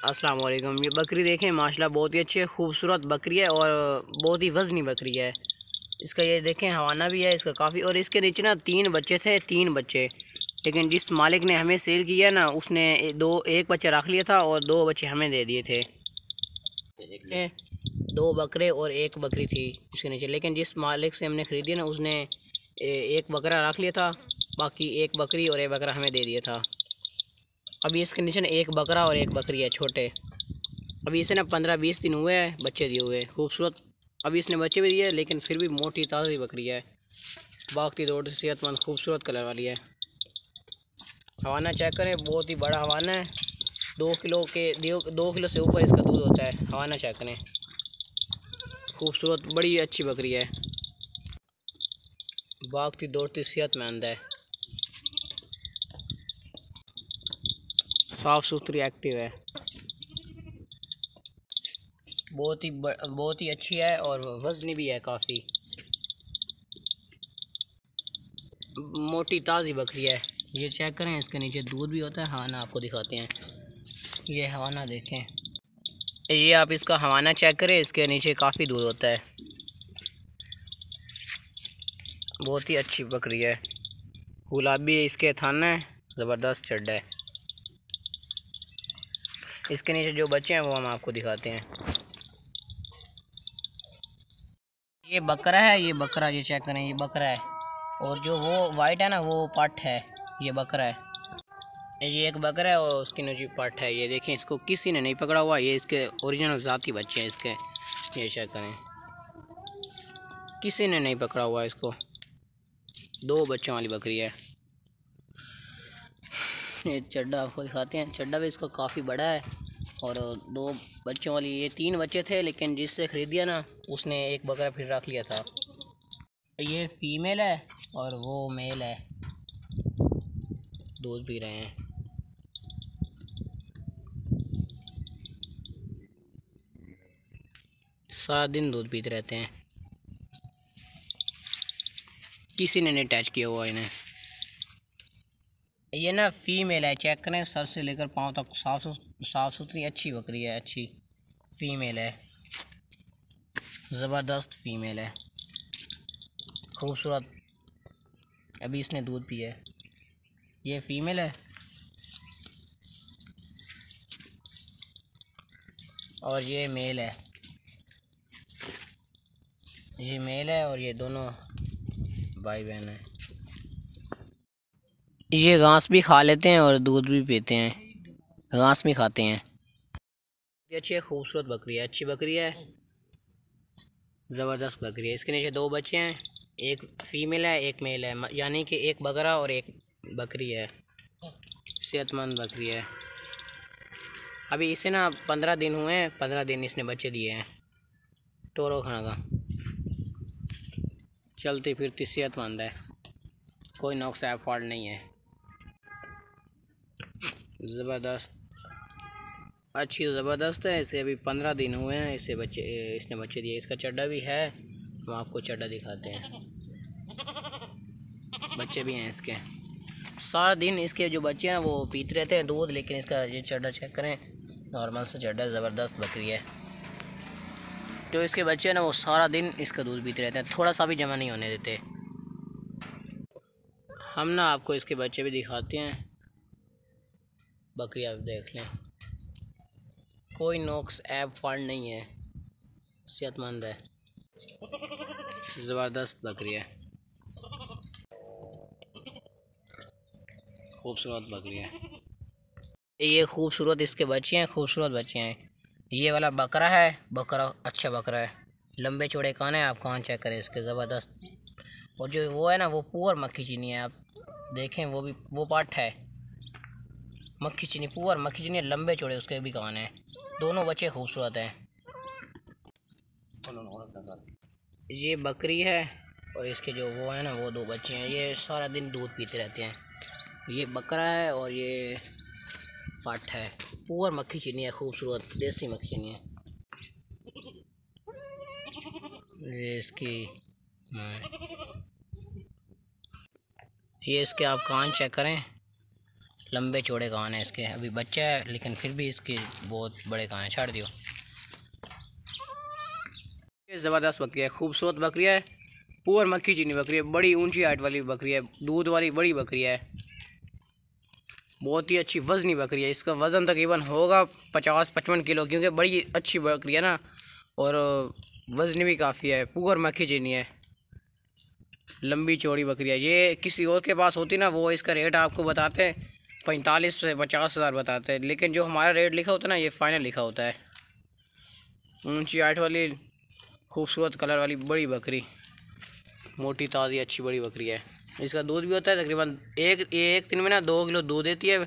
अस्सलाम वालेकुम। ये बकरी देखें माशाल्लाह बहुत ही अच्छी है, खूबसूरत बकरी है और बहुत ही वज़नी बकरी है। इसका ये देखें हवाना भी है इसका काफ़ी। और इसके नीचे ना 3 बच्चे थे, 3 बच्चे, लेकिन जिस मालिक ने हमें सेल किया ना उसने एक बच्चा रख लिया था और 2 बच्चे हमें दे दिए थे। 2 बकरे और 1 बकरी थी इसके नीचे, लेकिन जिस मालिक से हमने ख़रीदी ना उसने एक बकरा रख लिया था, बाकी 1 बकरी और 1 बकरा हमें दे दिया था। अभी इसके नीचे ना 1 बकरा और 1 बकरी है छोटे। अभी इसे ना 15-20 दिन हुए हैं बच्चे दिए हुए, खूबसूरत। अभी इसने बच्चे भी दिए, लेकिन फिर भी मोटी ताज़ी बकरी है, बाकी दौड़ से सेहतमंद खूबसूरत कलर वाली है। हवाना चेक करें, बहुत ही बड़ा हवाना है। 2 किलो से ऊपर इसका दूध होता है। हवाना चेक करें, खूबसूरत बड़ी अच्छी बकरी है, भागती दौड़ती सेहतमंद है, साफ़ सुथरी एक्टिव है, बहुत ही अच्छी है और वज़नी भी है काफ़ी, मोटी ताज़ी बकरी है। ये चेक करें, इसके नीचे दूध भी होता है। हवाना आपको दिखाते हैं, ये हवाना देखें, ये आप इसका हवाना चेक करें, इसके नीचे काफ़ी दूध होता है। बहुत ही अच्छी बकरी है, गुलाबी इसके थान है, ज़बरदस्त चड्डा है। इसके नीचे जो बच्चे हैं वो हम आपको दिखाते हैं। ये बकरा है, ये बकरा, ये चेक करें, ये बकरा है। और जो वो वाइट है ना वो पट है, ये बकरा है। ये एक बकरा है और उसकी नीचे पट है। ये देखें, इसको किसी ने नहीं पकड़ा हुआ, ये इसके ओरिजिनल ज़ाती बच्चे हैं इसके। ये चेक करें, किसी ने नहीं पकड़ा हुआ इसको, 2 बच्चों वाली बकरी है। ये चड्डा आपको दिखाते हैं, चड्डा भी इसका काफ़ी बड़ा है और 2 बच्चों वाली। ये 3 बच्चे थे, लेकिन जिससे ख़रीदिया ना उसने एक बकरा फिर रख लिया था। ये फीमेल है और वो मेल है, दूध पी रहे हैं। सारा दिन दूध पीते रहते हैं, किसी ने नहीं टच किया हुआ इन्हें। ये ना फीमेल है, चेक करें, सर से लेकर पाँव तक साफ़ सुथरी अच्छी बकरी है, अच्छी फीमेल है, ज़बरदस्त फीमेल है, खूबसूरत। अभी इसने दूध पिया है। ये फीमेल है और ये मेल है, ये मेल है और ये दोनों भाई बहन है। ये घास भी खा लेते हैं और दूध भी पीते हैं, घास भी खाते हैं। ये अच्छी खूबसूरत बकरी है, अच्छी बकरी है, ज़बरदस्त बकरी है। इसके नीचे 2 बच्चे हैं, एक फीमेल है एक मेल है, यानी कि एक बकरा और एक बकरी है, सेहतमंद बकरी है। अभी इसे ना 15 दिन हुए हैं, 15 दिन इसने बच्चे दिए हैं। टोरो खाना का, चलती फिरती सेहतमंद है, कोई नुक्स फॉल्ट नहीं है, ज़बरदस्त अच्छी ज़बरदस्त है। इसे अभी 15 दिन हुए हैं, इसने बच्चे दिए। इसका चड्डा भी है, हम आपको चड्डा दिखाते हैं, बच्चे भी हैं इसके। सारा दिन इसके जो बच्चे हैं वो पीते रहते हैं दूध, लेकिन इसका ये चड्डा चेक करें, नॉर्मल सा चड्डा, ज़बरदस्त बकरी है। जो इसके बच्चे हैं ना वो सारा दिन इसका दूध पीते रहते हैं, थोड़ा सा भी जमा नहीं होने देते। हम ना आपको इसके बच्चे भी दिखाते हैं, बकरी आप देख लें, कोई नुक्स फॉल्ट नहीं है, सेहतमंद है, ज़बरदस्त बकरी है, खूबसूरत बकरी है। ये खूबसूरत इसके बच्चे हैं, खूबसूरत बच्चे हैं। ये वाला बकरा है, बकरा अच्छा बकरा है, लंबे चौड़े कान है, आप कान चेक करें इसके, ज़बरदस्त। और जो वो है ना वो पुअर मक्खी चीनी है, आप देखें, वो पाठ है मक्खी चीनी, पुअर मक्खी चीनी, लंबे चौड़े उसके भी कान हैं। दोनों बच्चे खूबसूरत हैं। ये बकरी है और इसके जो वो है ना वो 2 बच्चे हैं। ये सारा दिन दूध पीते रहते हैं। ये बकरा है और ये पाठ है, पुअर मक्खी चीनी है, खूबसूरत देसी मक्खी चीनी है। ये इसकी ये इसके आप कान चेक करें, लंबे चौड़े कान है इसके। अभी बच्चा है लेकिन फिर भी इसके बहुत बड़े कान हैं। छाड़ दियो। ये ज़बरदस्त बकरी है, खूबसूरत बकरी है, पूर मक्खी चीनी बकरी है, बड़ी ऊंची हाइट वाली बकरी है, दूध वाली बड़ी बकरी है, बहुत ही अच्छी वज़नी बकरी है। इसका वज़न तकरीबन होगा 50-55 किलो, क्योंकि बड़ी अच्छी बकरी है ना, और वज़न भी काफ़ी है, पूर मक्खी चीनी है, लंबी चौड़ी बकरी है। ये किसी और के पास होती ना, वो इसका रेट आपको बताते 45 से 50 हज़ार बताते हैं, लेकिन जो हमारा रेट लिखा होता है ना, ये फ़ाइनल लिखा होता है। ऊंची हाइट वाली खूबसूरत कलर वाली बड़ी बकरी, मोटी ताज़ी अच्छी बड़ी बकरी है। इसका दूध भी होता है तकरीबन एक दिन में ना 2 किलो दूध देती है।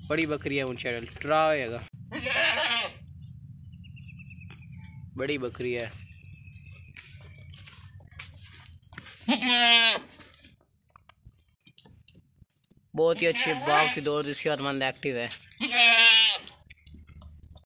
बड़ी बकरी है, ऊंची हाइट ट्राएगा, बड़ी बकरी है। बहुत ही अच्छी बाग की दौड़, सेहतमंद एक्टिव है।